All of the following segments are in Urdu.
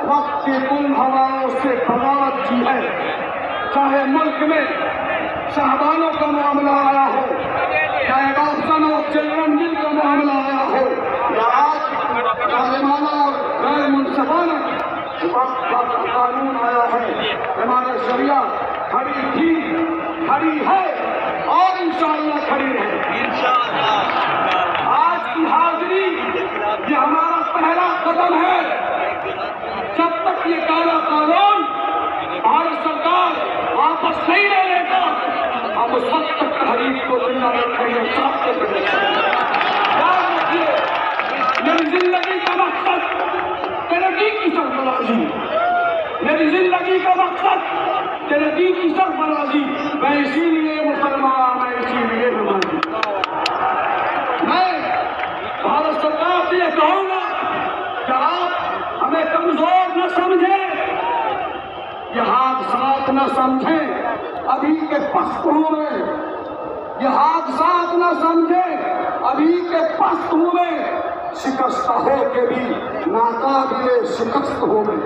وقت کی کل ہواؤں سے بغاوت کی ہے، چاہے ملک میں شہبانوں کا معاملہ آیا ہو، چاہے بافسن اور چلڈرن بل کا معاملہ آیا ہو، یا آج ظالمانہ اور غیر منصفانہ وقت کا قانون آیا ہے، ہمارا شریعہ کھڑی تھی، کھڑی ہے اور انشاءاللہ کھڑی رہے۔ آج کی حاضری یہ ہمارا پہلا قدم ہے۔ جب تک یہ کالا قانون بھارت سرکار واپس نہیں لے لے گا، ہم اس وقت تک تحریک کو زندہ رکھیں گے، ساتھ رکھیں گے۔ یاد رکھیے، میری زندگی کا مقصد تیرے دین کی سرفرازی، میری زندگی کا مقصد تیرے دین کی سرفرازی۔ میں اسی لیے مسلمان، میں اسی لیے نمازی۔ میں بھارت سرکار سے یہ کہوں گا کہ آپ ہمیں کمزور نہ سمجھیں، یہ حادثات نہ سمجھیں ابھی کے پست میں، یہ حادثات نہ سمجھیں ابھی کے پست میں، شکستہ ہو کے بھی ناقابل شکست ہو میں۔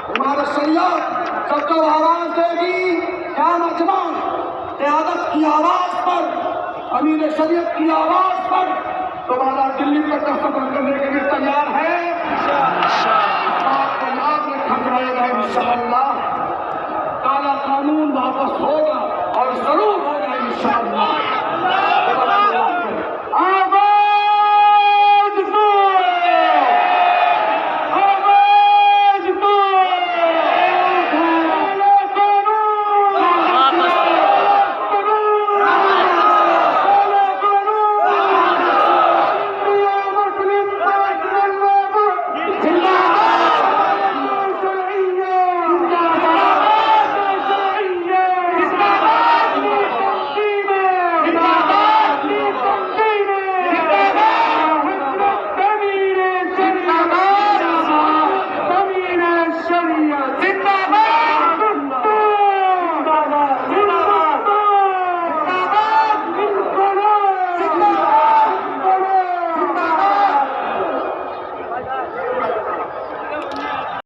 ہمارا شریعت جب آواز دے گی کیا مجمع قیادت کی آواز پر، امیر شریعت کی آواز پر، تمہارا دلی تک کا سفر کرنے کے لیے تیار